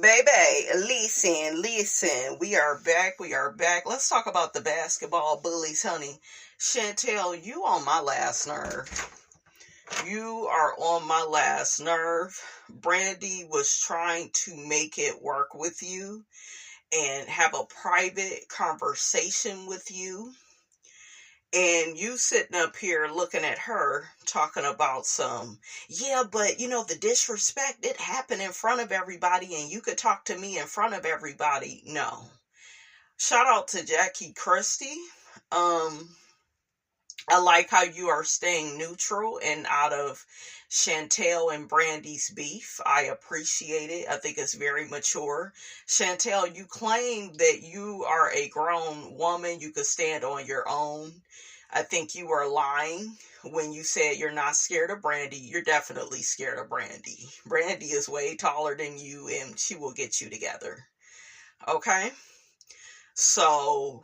Baby, listen. We are back. Let's talk about the basketball bullies, honey. Chantel, you on my last nerve. You are on my last nerve. Brandy was trying to make it work with you and have a private conversation with you. And you sitting up here looking at her talking about but the disrespect, it happened in front of everybody and you could talk to me in front of everybody. No. Shout out to Jackie Christie. I like how you are staying neutral and out of Chantel and Brandy's beef. I appreciate it. I think it's very mature. Chantel, you claim that you are a grown woman. You could stand on your own. I think you are lying when you said you're not scared of Brandy. You're definitely scared of Brandy. Brandy is way taller than you and she will get you together. Okay? So,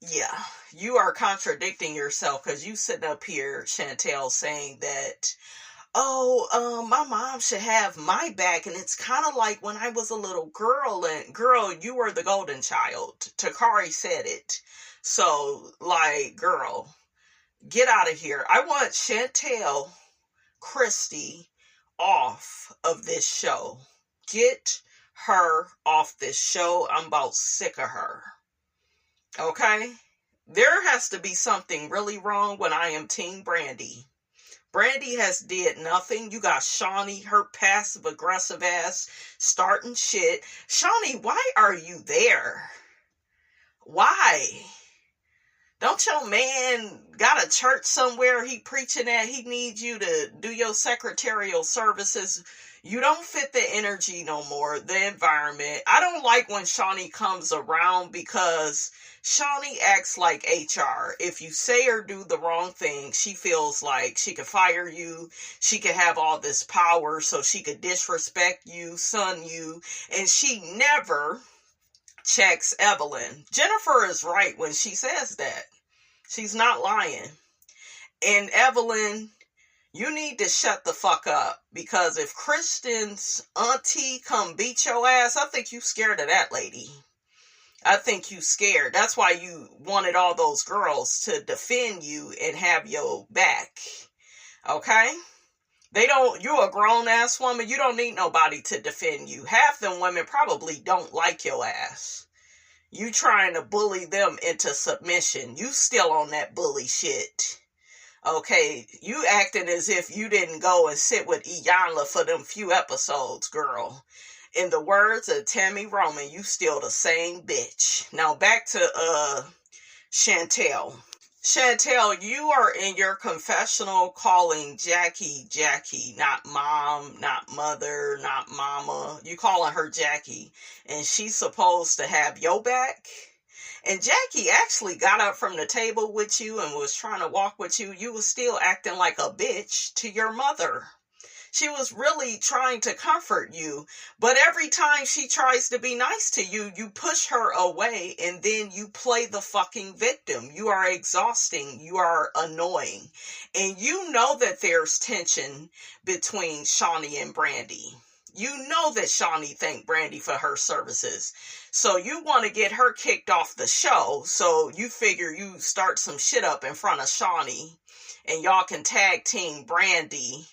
yeah, you are contradicting yourself because you sitting up here, Chantel, saying that, my mom should have my back. And it's kind of like when I was a little girl and girl, you were the golden child. Takari said it. So, girl, get out of here. I want Chantel Christie off of this show. Get her off this show. I'm about sick of her. Okay? There has to be something really wrong when I am Team Brandy. Brandy has did nothing. You got Shawnee, her passive aggressive ass, starting shit. Shawnee, why are you there? Why? Don't your man got a church somewhere he preaching at? He needs you to do your secretarial services. You don't fit the energy no more, the environment. I don't like when Shawnee comes around because Shawnee acts like HR. If you say or do the wrong thing, she feels like she could fire you. She could have all this power so she could disrespect you, son you, and she never checks Evelyn. Jennifer is right when she says that. She's not lying. And Evelyn, you need to shut the fuck up because if Kristen's auntie come beat your ass, I think you scared of that lady. I think you scared. That's why you wanted all those girls to defend you and have your back. Okay? You a grown ass woman. You don't need nobody to defend you. Half them women probably don't like your ass. You trying to bully them into submission. You still on that bully shit. Okay, you acting as if you didn't go and sit with Iyanla for them few episodes, girl. In the words of Tammy Roman, you still the same bitch. Now back to Chantel. Chantel, you are in your confessional calling Jackie, not mom, not mother, not mama. You calling her Jackie. And she's supposed to have your back. And Jackie actually got up from the table with you and was trying to walk with you. You was still acting like a bitch to your mother. She was really trying to comfort you. But every time she tries to be nice to you, you push her away and then you play the fucking victim. You are exhausting. You are annoying. And you know that there's tension between Shawnee and Brandy. You know that Shawnee thanked Brandy for her services. So you want to get her kicked off the show. So you figure you start some shit up in front of Shawnee and y'all can tag team Brandy.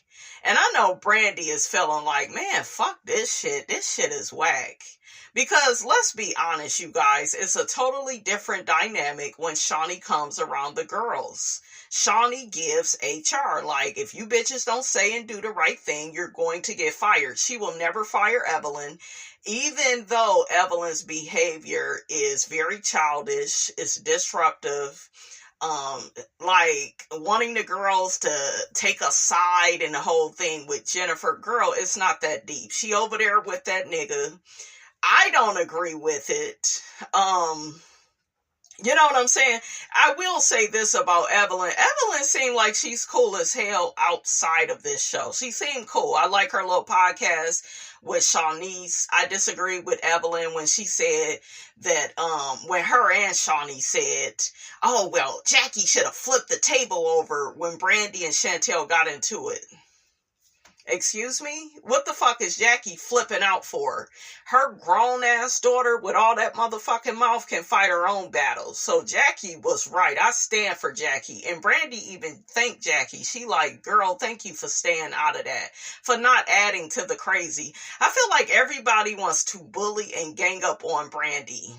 And I know Brandy is feeling like, man, fuck this shit. This shit is whack. Because let's be honest, you guys, it's a totally different dynamic when Shawnee comes around the girls. Shawnee gives HR, like, if you bitches don't say and do the right thing, you're going to get fired. She will never fire Evelyn, even though Evelyn's behavior is very childish, it's disruptive. Wanting the girls to take a side and the whole thing with Jennifer. Girl, it's not that deep. She over there with that nigga. I don't agree with it. You know what I'm saying? I will say this about Evelyn. Evelyn seemed like she's cool as hell outside of this show. She seemed cool. I like her little podcast with Shawnee's. I disagree with Evelyn when she said that, when her and Shawnee said, oh, well, Jackie should have flipped the table over when Brandy and Chantel got into it. Excuse me? What the fuck is Jackie flipping out for? Her grown ass daughter with all that motherfucking mouth can fight her own battles. So Jackie was right. I stand for Jackie. And Brandy even thanked Jackie. She like, girl, thank you for staying out of that. For not adding to the crazy. I feel like everybody wants to bully and gang up on Brandy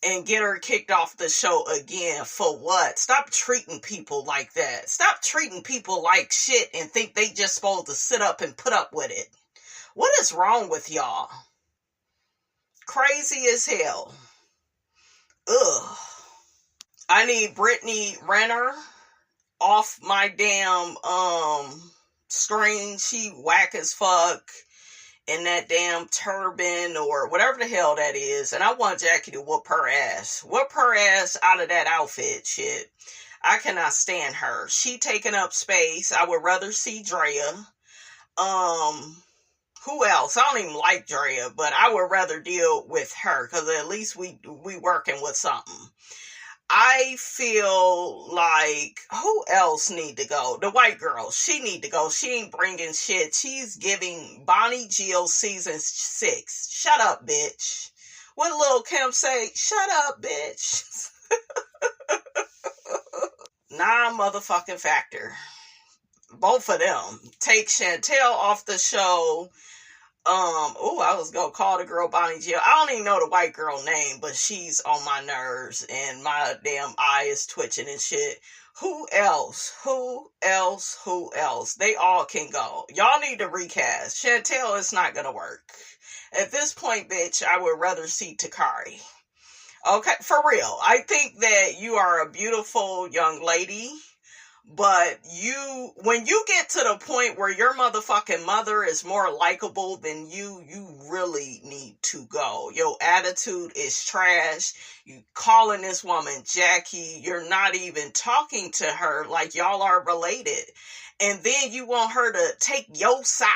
and get her kicked off the show again. For what? Stop treating people like that. Stop treating people like shit and think they just supposed to sit up and put up with it. What is wrong with y'all? Crazy as hell. Ugh. I need Brittany Renner off my damn screen. She whack as fuck in that damn turban or whatever the hell that is. And I want Jackie to whoop her ass. Whoop her ass out of that outfit shit. I cannot stand her. She taking up space. I would rather see Drea. Who else? I don't even like Drea, but I would rather deal with her because at least we working with something. I feel like, who else need to go? The white girl, she need to go. She ain't bringing shit. She's giving Bonnie Jill season 6. Shut up, bitch. What did Lil' Kim say? Shut up, bitch. Non-motherfucking factor. Both of them. Take Chantel off the show. I was gonna call the girl Bonnie Jill. I don't even know the white girl name, but she's on my nerves and my damn eye is twitching and shit. Who else? They all can go. Y'all need to recast. Chantel is not gonna work. At this point, bitch, I would rather see Takari. Okay, for real. I think that you are a beautiful young lady. But when you get to the point where your motherfucking mother is more likable than you really need to go. Your attitude is trash. You calling this woman Jackie. You're not even talking to her like y'all are related. And then you want her to take your side.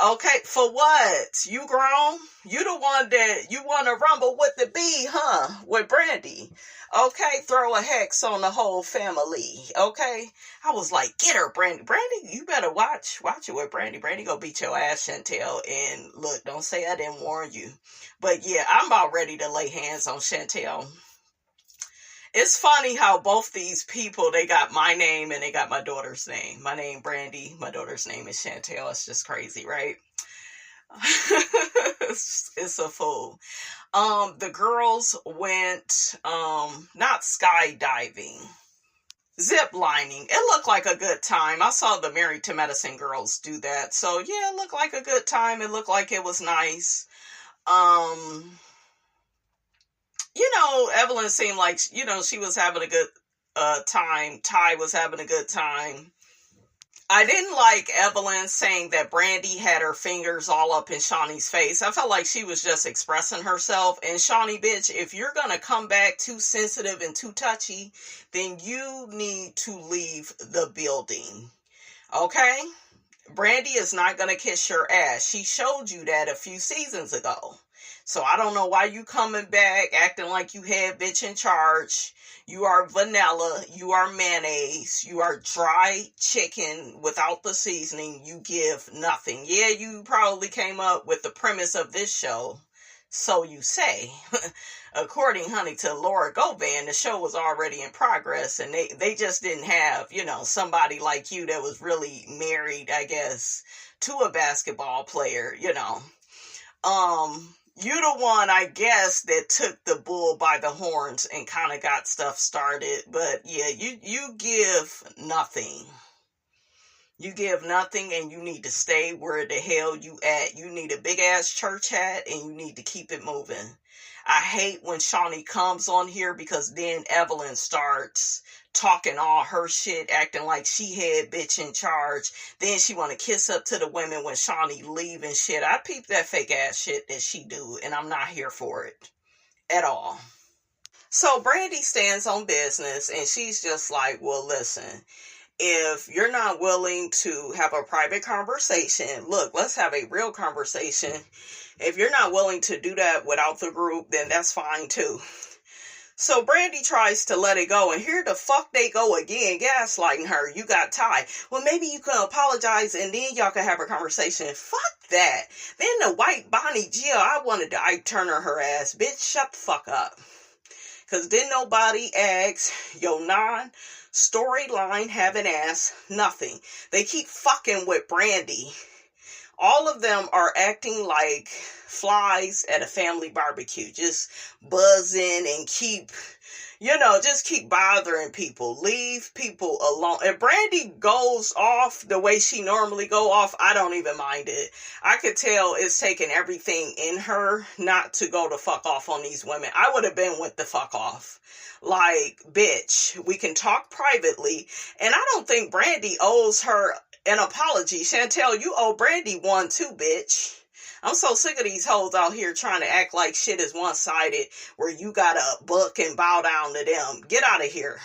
Okay, for what? You grown? You the one that you want to rumble with the bee, huh? With Brandy. Okay, throw a hex on the whole family. Okay? I was like, get her, Brandy. Brandy, you better watch it with Brandy. Brandy go beat your ass, Chantel. And look, don't say I didn't warn you. But yeah, I'm about ready to lay hands on Chantel. It's funny how both these people, they got my name and they got my daughter's name. My name, Brandy. My daughter's name is Chantel. It's just crazy, right? It's a fool. The girls went, not skydiving, zip lining. It looked like a good time. I saw the Married to Medicine girls do that. So yeah, it looked like a good time. It looked like it was nice. Evelyn seemed like, she was having a good time. Ty was having a good time. I didn't like Evelyn saying that Brandy had her fingers all up in Shawnee's face. I felt like she was just expressing herself. And Shawnee, bitch, if you're going to come back too sensitive and too touchy, then you need to leave the building. Okay? Brandy is not going to kiss your ass. She showed you that a few seasons ago. So I don't know why you coming back acting like you head bitch in charge. You are vanilla. You are mayonnaise. You are dry chicken without the seasoning. You give nothing. Yeah, you probably came up with the premise of this show. So you say. According, honey, to Laura Govan, the show was already in progress. And they just didn't have, somebody like you that was really married, I guess, to a basketball player, You the one, I guess, that took the bull by the horns and kind of got stuff started. But yeah, you give nothing. You give nothing and you need to stay where the hell you at. You need a big ass church hat and you need to keep it moving. I hate when Shawnee comes on here because then Evelyn starts talking all her shit, acting like she head bitch in charge. Then she want to kiss up to the women when Shawnee leave and shit. I peep that fake ass shit that she do, and I'm not here for it at all. So Brandy stands on business, and she's just like, well, listen, if you're not willing to have a private conversation, look, let's have a real conversation. If you're not willing to do that without the group, then that's fine too. So Brandy tries to let it go, and here the fuck they go again, gaslighting her. You got Ty. Well, maybe you can apologize, and then y'all can have a conversation. Fuck that. Then the white Bonnie Jill, I wanted to Ike Turner her ass. Bitch, shut the fuck up. Because didn't nobody ask your non-storyline having ass nothing. They keep fucking with Brandy. All of them are acting like flies at a family barbecue, just buzzing and just keep bothering people. Leave people alone. If Brandy goes off the way she normally go off, I don't even mind it. I could tell it's taking everything in her not to go the fuck off on these women. I would have been with the fuck off. Like, bitch, we can talk privately. And I don't think Brandy owes her an apology. Chantel, you owe Brandy one too, bitch. I'm so sick of these hoes out here trying to act like shit is one-sided where you gotta buck and bow down to them. Get out of here.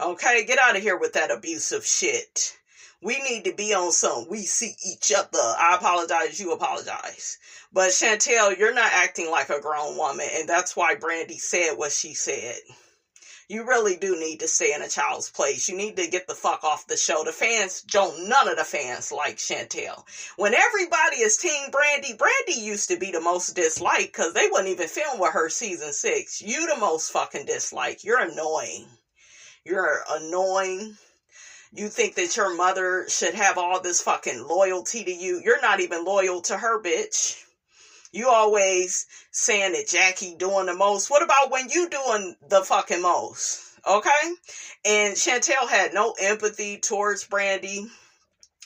Okay? Get out of here with that abusive shit. We need to be on some we see each other. I apologize, you apologize. But Chantel, you're not acting like a grown woman, and that's why Brandy said what she said. You really do need to stay in a child's place. You need to get the fuck off the show. The fans none of the fans like Chantel. When everybody is Team Brandy, Brandy used to be the most disliked because they wouldn't even film with her season 6. You the most fucking disliked. You're annoying. You're annoying. You think that your mother should have all this fucking loyalty to you. You're not even loyal to her, bitch. You always saying that Jackie doing the most. What about when you doing the fucking most? Okay? And Chantel had no empathy towards Brandy.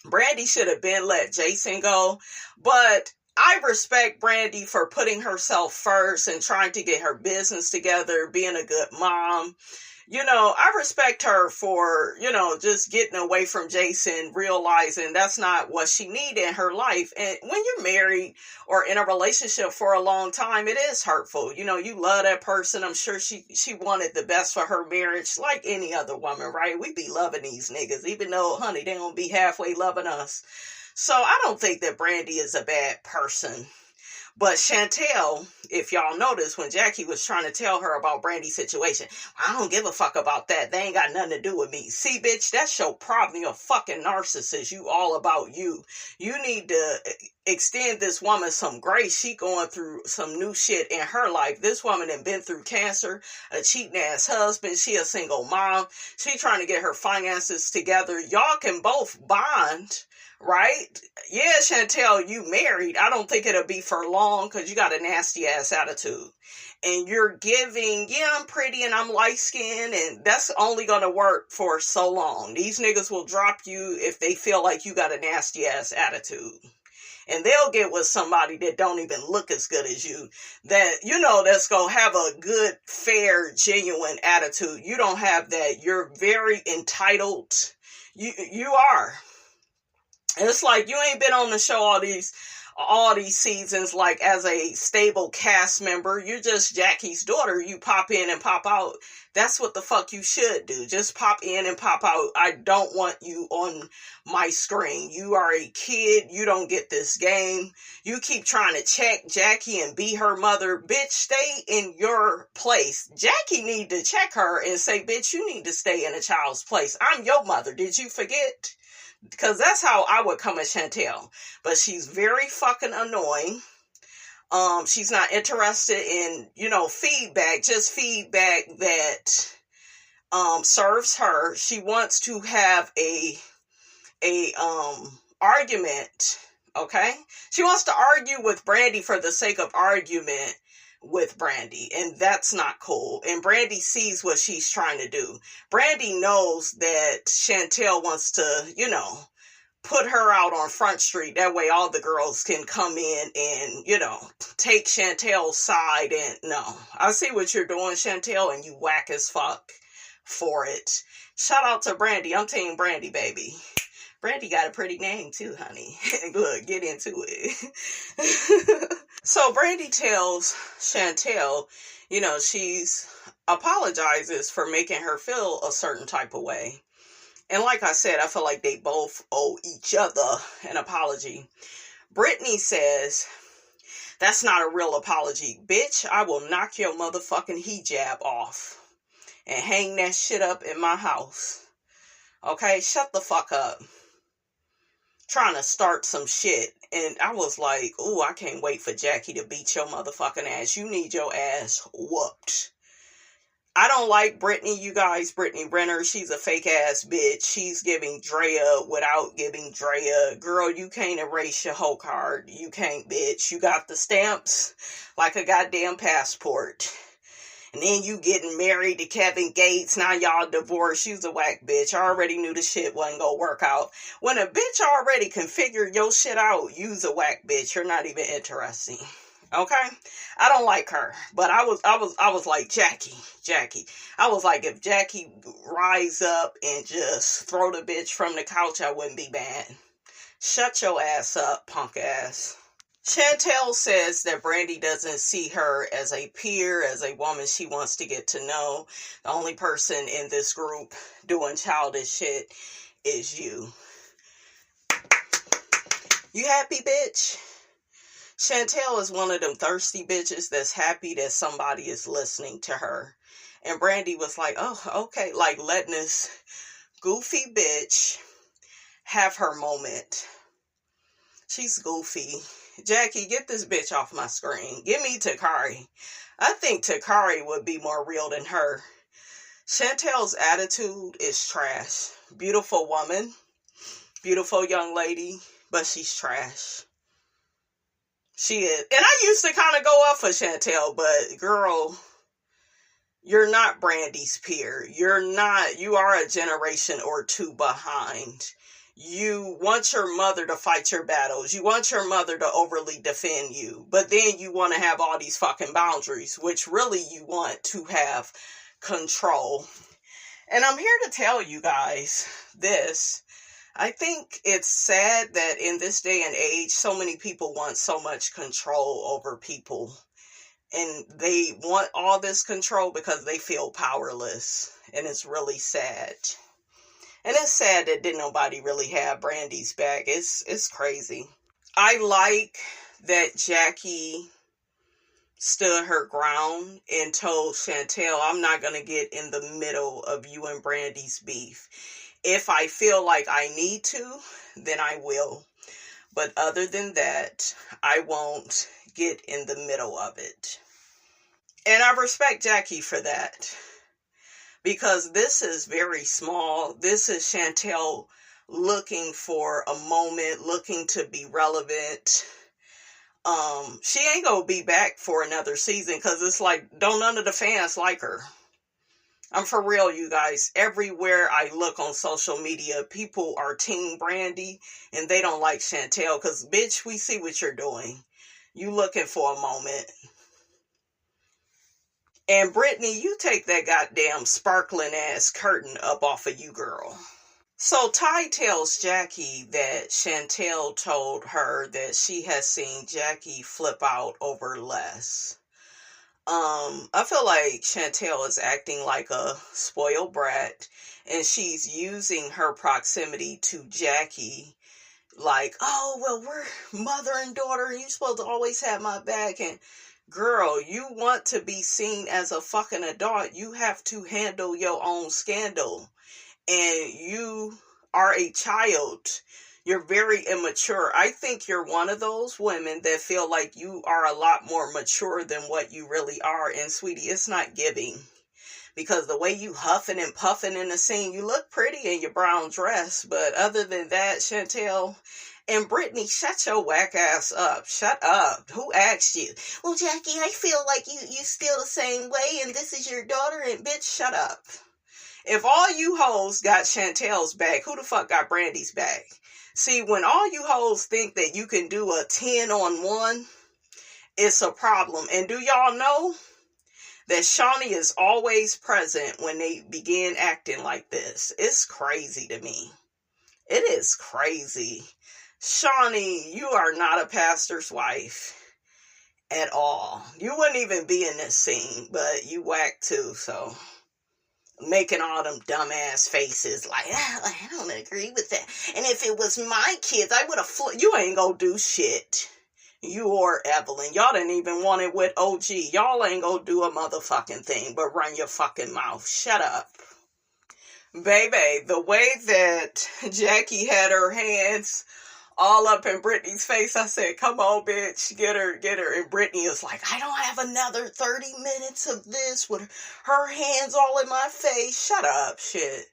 Brandy should have been let Jason go. But I respect Brandy for putting herself first and trying to get her business together, being a good mom. I respect her for, just getting away from Jason, realizing that's not what she needed in her life. And when you're married or in a relationship for a long time, it is hurtful. You love that person. I'm sure she wanted the best for her marriage, like any other woman, right? We be loving these niggas, even though, honey, they don't be halfway loving us. So I don't think that Brandy is a bad person. But Chantel, if y'all notice, when Jackie was trying to tell her about Brandy's situation, I don't give a fuck about that. They ain't got nothing to do with me. See, bitch, that's your problem. You're a fucking narcissist. You all about you. You need to extend this woman some grace. She going through some new shit in her life. This woman had been through cancer, a cheating ass husband. She a single mom. She trying to get her finances together. Y'all can both bond. Right? Yeah, Chantel, you married. I don't think it'll be for long because you got a nasty ass attitude. And you're giving, yeah, I'm pretty and I'm light skinned, and that's only going to work for so long. These niggas will drop you if they feel like you got a nasty ass attitude. And they'll get with somebody that don't even look as good as you. That, that's going to have a good, fair, genuine attitude. You don't have that. You're very entitled. You are. It's like you ain't been on the show all these seasons like as a stable cast member. You're just Jackie's daughter. You pop in and pop out. That's what the fuck you should do. Just pop in and pop out. I don't want you on my screen. You are a kid. You don't get this game. You keep trying to check Jackie and be her mother. Bitch, stay in your place. Jackie need to check her and say, bitch, you need to stay in a child's place. I'm your mother. Did you forget? Because that's how I would come at Chantel. But she's very fucking annoying. She's not interested in, feedback. Just feedback that serves her. She wants to have a argument. Okay? She wants to argue with Brandy for the sake of argument with Brandy, and that's not cool. And Brandy sees what she's trying to do. Brandy knows that Chantel wants to, put her out on Front Street. That way all the girls can come in and, take Chantel's side. And no, I see what you're doing, Chantel, and you whack as fuck for it. Shout out to Brandy. I'm Team Brandy, baby. Brandy got a pretty name too, honey. Look, get into it. So Brandy tells Chantel, she's apologizes for making her feel a certain type of way. And like I said, I feel like they both owe each other an apology. Brittany says, That's not a real apology. Bitch, I will knock your motherfucking hijab off and hang that shit up in my house. Okay, shut the fuck up. Trying to start some shit. And I was like, ooh, I can't wait for Jackie to beat your motherfucking ass. You need your ass whooped. I don't like Brittany, you guys. Brittany Renner, she's a fake ass bitch. She's giving Drea without giving Drea. Girl, you can't erase your whole card. You can't, bitch. You got the stamps like a goddamn passport. And then you getting married to Kevin Gates. Now y'all divorced. You's a whack bitch. I already knew the shit wasn't gonna work out. When a bitch already can figure your shit out, you's a whack bitch. You're not even interesting. Okay? I don't like her. But I was like, Jackie. I was like, if Jackie rise up and just throw the bitch from the couch, I wouldn't be mad. Shut your ass up, punk ass. Chantel says that Brandy doesn't see her as a peer, as a woman she wants to get to know. The only person in this group doing childish shit is you. You happy, bitch? Chantel is one of them thirsty bitches that's happy that somebody is listening to her. And Brandy was like, oh, okay. Like letting this goofy bitch have her moment. She's goofy. Jackie, get this bitch off my screen. Give me Takari. I think Takari would be more real than her. Chantel's attitude is trash. Beautiful woman. Beautiful young lady. But she's trash. She is. And I used to kind of go up for Chantel. But girl, you're not Brandy's peer. You are a generation or two behind. You want your mother to fight your battles. You want your mother to overly defend you. But then you want to have all these fucking boundaries, which really you want to have control. And I'm here to tell you guys this. I think it's sad that in this day and age, so many people want so much control over people. And they want all this control because they feel powerless. And it's really sad. And it's sad that didn't nobody really have Brandy's back. It's crazy. I like that Jackie stood her ground and told Chantel, I'm not going to get in the middle of you and Brandy's beef. If I feel like I need to, then I will. But other than that, I won't get in the middle of it. And I respect Jackie for that. Because this is very small. This is Chantel looking for a moment, looking to be relevant. She ain't gonna be back for another season because it's like, don't none of the fans like her. I'm for real, you guys. Everywhere I look on social media, people are Team Brandy and they don't like Chantel because, bitch, we see what you're doing. You looking for a moment. And Brittany, you take that goddamn sparkling ass curtain up off of you, girl. So Ty tells Jackie that Chantel told her that she has seen Jackie flip out over less. I feel like Chantel is acting like a spoiled brat, and she's using her proximity to Jackie like, oh, well, we're mother and daughter, and you're supposed to always have my back. And girl, you want to be seen as a fucking adult, you have to handle your own scandal. And you are a child. You're very immature. I think you're one of those women that feel like you are a lot more mature than what you really are. And sweetie, it's not giving. Because the way you huffing and puffing in the scene, you look pretty in your brown dress. But other than that, Chantel and Brittany, shut your whack ass up. Shut up. Who asked you? Well, Jackie, I feel like you still the same way and this is your daughter. And bitch, shut up. If all you hoes got Chantel's back, who the fuck got Brandy's back? See, when all you hoes think that you can do a 10-on-1, it's a problem. And do y'all know that Shawnee is always present when they begin acting like this? It's crazy to me. It is crazy. Shawnee, you are not a pastor's wife at all. You wouldn't even be in this scene, but you whack too, so making all them dumbass faces like, I don't agree with that. And if it was my kids, I would have you ain't gonna do shit. You or Evelyn. Y'all didn't even want it with OG. Y'all ain't gonna do a motherfucking thing but run your fucking mouth. Shut up. Baby, the way that Jackie had her hands all up in Brittany's face, I said, come on, bitch, get her, get her. And Brittany is like, I don't have another 30 minutes of this with her hands all in my face. Shut up, shit.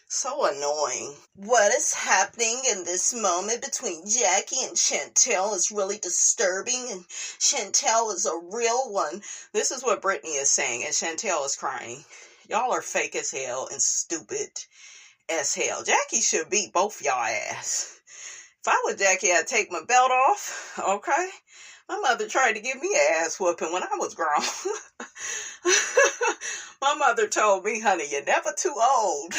So annoying. What is happening in this moment between Jackie and Chantel is really disturbing, and Chantel is a real one. This is what Brittany is saying, and Chantel is crying. Y'all are fake as hell and stupid as hell. Jackie should beat both y'all ass. If I was Jackie, I'd take my belt off, okay? My mother tried to give me an ass whooping when I was grown. My mother told me, honey, you're never too old.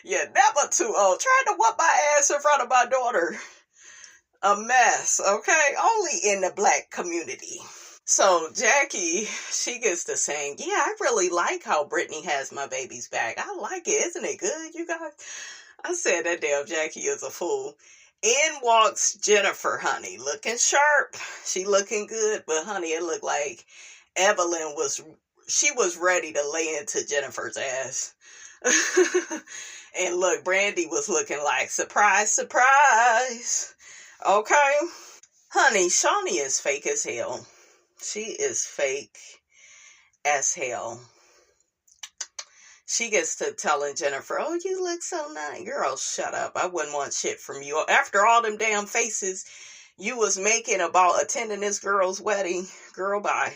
You're never too old. Tried to whoop my ass in front of my daughter. A mess, okay? Only in the black community. So Jackie, she gets to saying, yeah, I really like how Brittany has my baby's back. I like it. Isn't it good, you guys? I said that damn Jackie is a fool. In walks Jennifer, honey, looking sharp. She looking good, but honey, it looked like Evelyn was ready to lay into Jennifer's ass. And look, Brandy was looking like, surprise, surprise. Okay? Honey, Shawnee is fake as hell. She is fake as hell. She gets to telling Jennifer, oh, you look so nice. Girl, shut up. I wouldn't want shit from you. After all them damn faces you was making about attending this girl's wedding, girl, bye.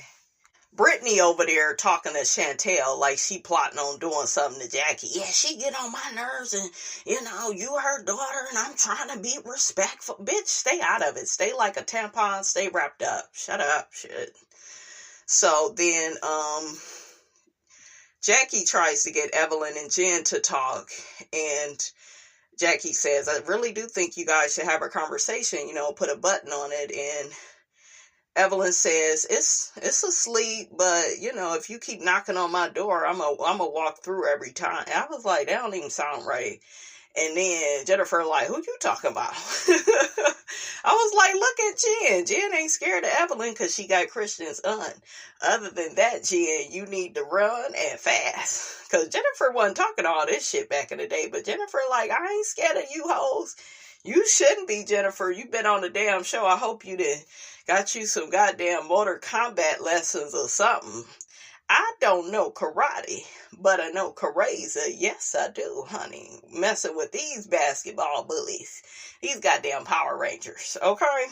Brittany over there talking to Chantel like she plotting on doing something to Jackie. Yeah, she get on my nerves and, you know, you her daughter and I'm trying to be respectful. Bitch, stay out of it. Stay like a tampon. Stay wrapped up. Shut up, shit. So then, Jackie tries to get Evelyn and Jen to talk, and Jackie says, I really do think you guys should have a conversation, you know, put a button on it. And Evelyn says, it's asleep, but, you know, if you keep knocking on my door, I'm a walk through every time. And I was like, that don't even sound right. And then Jennifer like, who you talking about? I was like, look at Jen. Jen ain't scared of Evelyn because she got Christian's aunt. Other than that, Jen, you need to run and fast. Because Jennifer wasn't talking all this shit back in the day. But Jennifer like, I ain't scared of you hoes. You shouldn't be, Jennifer. You've been on the damn show. I hope you did. Got you some goddamn motor combat lessons or something. I don't know karate, but I know karate. Yes, I do, honey. Messing with these basketball bullies. These goddamn Power Rangers, okay?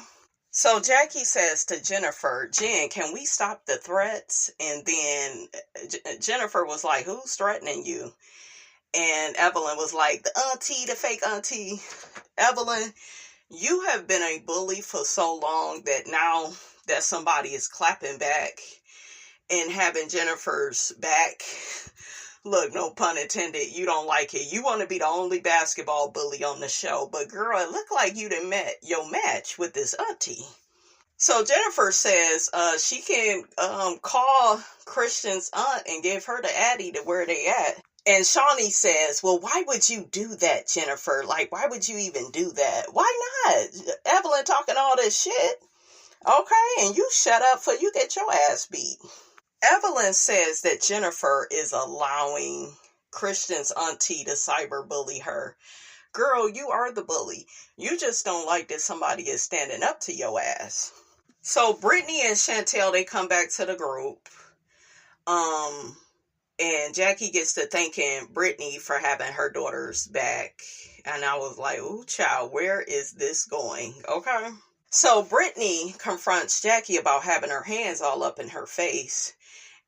So Jackie says to Jennifer, Jen, can we stop the threats? And then Jennifer was like, who's threatening you? And Evelyn was like, the auntie, the fake auntie. Evelyn, you have been a bully for so long that now that somebody is clapping back and having Jennifer's back, look, no pun intended, you don't like it. You want to be the only basketball bully on the show. But girl, it looked like you done met your match with this auntie. So Jennifer says she can call Christian's aunt and give her the addy to where they at. And Shawnee says, well, why would you do that, Jennifer? Like, why would you even do that? Why not? Evelyn talking all this shit. Okay, and you shut up for you get your ass beat. Evelyn says that Jennifer is allowing Christian's auntie to cyberbully her. Girl, you are the bully. You just don't like that somebody is standing up to your ass. So Brittany and Chantel, they come back to the group. And Jackie gets to thanking Brittany for having her daughter's back. And I was like, ooh, child, where is this going? Okay. So Brittany confronts Jackie about having her hands all up in her face.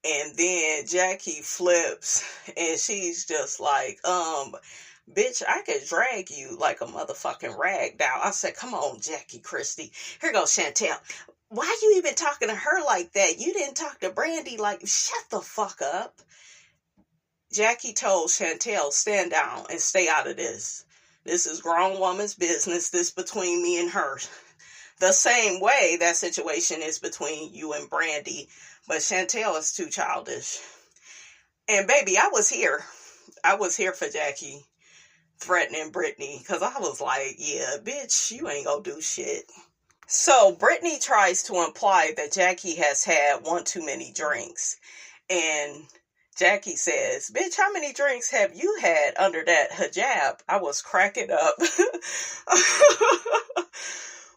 And then Jackie flips and she's just like, bitch, I could drag you like a motherfucking rag doll. I said, come on, Jackie Christie. Here goes Chantel. Why you even talking to her like that? You didn't talk to Brandy like, shut the fuck up. Jackie told Chantel, stand down and stay out of this. This is grown woman's business. This between me and her. The same way that situation is between you and Brandy. But Chantel is too childish. And baby, I was here. I was here for Jackie threatening Brittany. Because I was like, yeah, bitch, you ain't gonna do shit. So Brittany tries to imply that Jackie has had one too many drinks. And Jackie says, bitch, how many drinks have you had under that hijab? I was cracking up.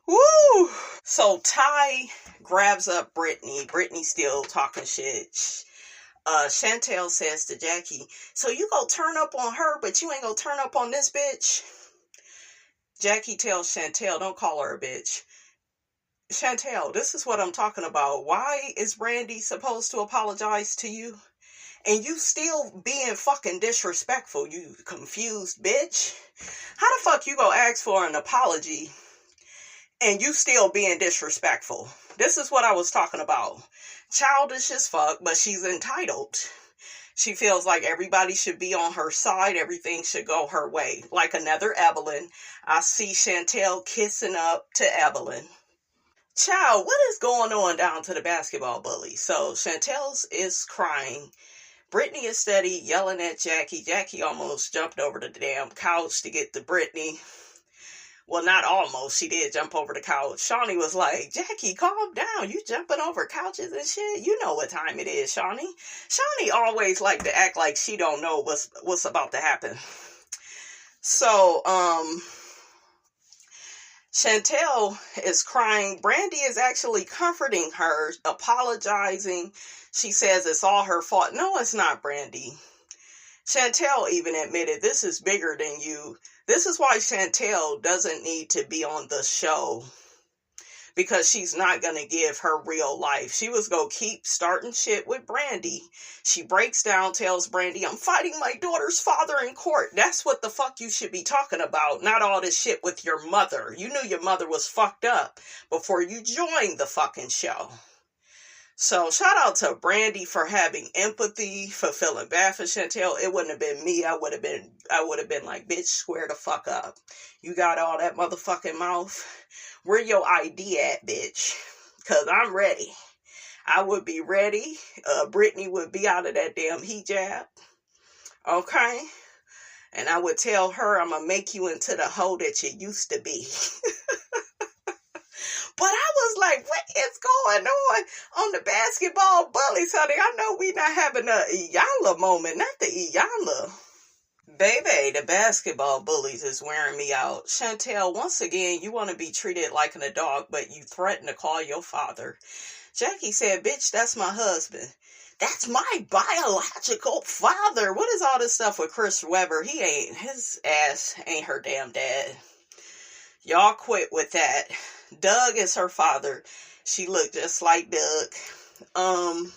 Woo! So Ty grabs up Brittany. Brittany's still talking shit. Chantel says to Jackie, so you go turn up on her, but you ain't gonna turn up on this bitch? Jackie tells Chantel, don't call her a bitch. Chantel, this is what I'm talking about. Why is Brandy supposed to apologize to you? And you still being fucking disrespectful, you confused bitch. How the fuck you gonna ask for an apology and you still being disrespectful? This is what I was talking about. Childish as fuck, but she's entitled. She feels like everybody should be on her side. Everything should go her way. Like another Evelyn. I see Chantel kissing up to Evelyn. Child, what is going on down to the basketball bully? So Chantel is crying. Brittany is steady yelling at Jackie. Jackie almost jumped over the damn couch to get to Brittany. Well, not almost. She did jump over the couch. Shawnee was like, Jackie, calm down. You jumping over couches and shit. You know what time it is, Shawnee. Shawnee always like to act like she don't know what's about to happen. So, Chantel is crying. Brandy is actually comforting her, apologizing. She says it's all her fault. No, it's not, Brandy. Chantel even admitted this is bigger than you. This is why Chantel doesn't need to be on the show, because she's not going to give her real life. She was going to keep starting shit with Brandy. She breaks down, tells Brandy, I'm fighting my daughter's father in court. That's what the fuck you should be talking about, not all this shit with your mother. You knew your mother was fucked up before you joined the fucking show. So shout out to Brandy for having empathy, for feeling bad for Chantel. It wouldn't have been me. I would have been like, bitch, square the fuck up. You got all that motherfucking mouth. Where your ID at, bitch? Because I'm ready. I would be ready. Brittany would be out of that damn hijab. Okay? And I would tell her, I'm going to make you into the hoe that you used to be. But I was like, what is going on the basketball bullies, honey? I know we not having a Iyanla moment, not the Iyanla. Baby, the basketball bullies is wearing me out. Chantel, once again, you want to be treated like an adult, but you threaten to call your father. Jackie said, bitch, that's my husband. That's my biological father. What is all this stuff with Chris Webber? His ass ain't her damn dad. Y'all quit with that. Doug is her father. She looked just like Doug. I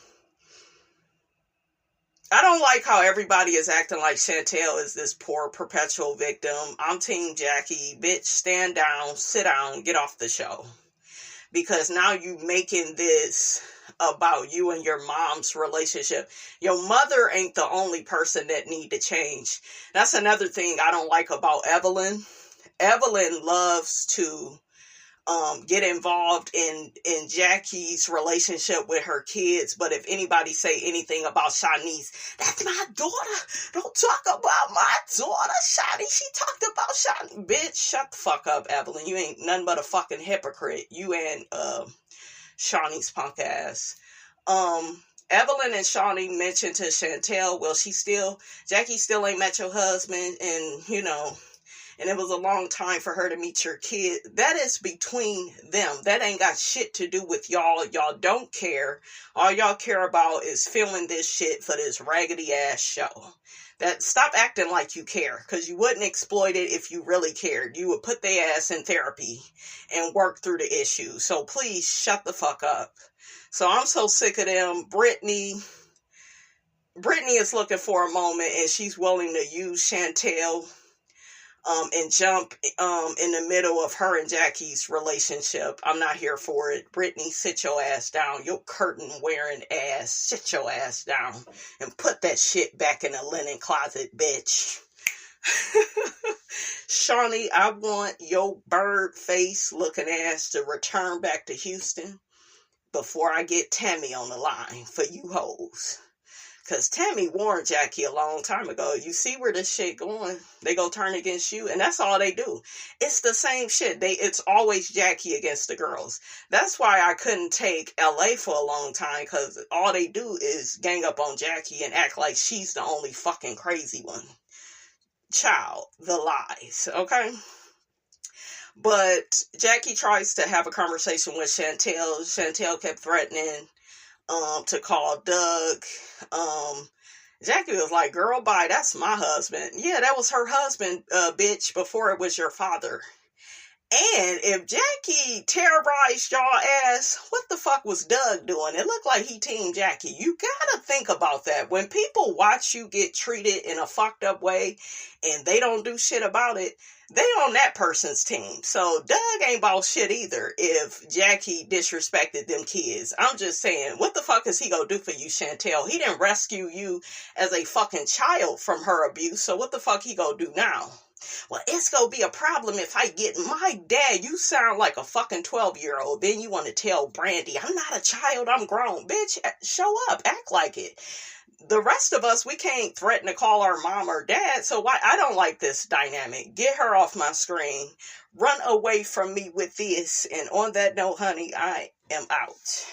don't like how everybody is acting like Chantel is this poor perpetual victim. I'm Team Jackie. Bitch, stand down, sit down, get off the show. Because now you making this about you and your mom's relationship. Your mother ain't the only person that need to change. That's another thing I don't like about Evelyn. Evelyn loves to get involved in Jackie's relationship with her kids, but if anybody say anything about Shanice, that's my daughter. Don't talk about my daughter, Shani. She talked about Shani. Bitch, shut the fuck up, Evelyn. You ain't nothing but a fucking hypocrite. You and Shani's punk ass. Evelyn and Shawnee mentioned to Chantel, well, Jackie still ain't met your husband, and it was a long time for her to meet your kid. That is between them. That ain't got shit to do with y'all. Y'all don't care. All y'all care about is filming this shit for this raggedy ass show. Stop acting like you care, because you wouldn't exploit it if you really cared. You would put their ass in therapy and work through the issue. So please shut the fuck up. So I'm so sick of them. Brittany is looking for a moment, and she's willing to use Chantel and jump in the middle of her and Jackie's relationship. I'm not here for it. Brittany, sit your ass down. Your curtain wearing ass. Sit your ass down and put that shit back in the linen closet, bitch. Shawnee, I want your bird face looking ass to return back to Houston before I get Tammy on the line for you hoes. Because Tammy warned Jackie a long time ago, you see where this shit going? They go turn against you. And that's all they do. It's the same shit. It's always Jackie against the girls. That's why I couldn't take LA for a long time. Because all they do is gang up on Jackie and act like she's the only fucking crazy one. Child, the lies, okay? But Jackie tries to have a conversation with Chantel. Chantel kept threatening to call Doug. Jackie was like, girl, bye, that's my husband. Yeah, that was her husband, bitch, before it was your father. And if Jackie terrorized y'all ass, what the fuck was Doug doing? It looked like he teamed Jackie. You gotta think about that. When people watch you get treated in a fucked up way and they don't do shit about it, they on that person's team. So Doug ain't about shit either if Jackie disrespected them kids. I'm just saying, what the fuck is he gonna do for you, Chantel? He didn't rescue you as a fucking child from her abuse, so what the fuck he gonna do now? Well, it's gonna be a problem if I get my dad. You sound like a fucking 12-year-old. Then you want to tell Brandy, I'm not a child, I'm grown. Bitch, show up, act like it. The rest of us, we can't threaten to call our mom or dad, so why? I don't like this dynamic. Get her off my screen. Run away from me with this. And on that note, honey, I am out.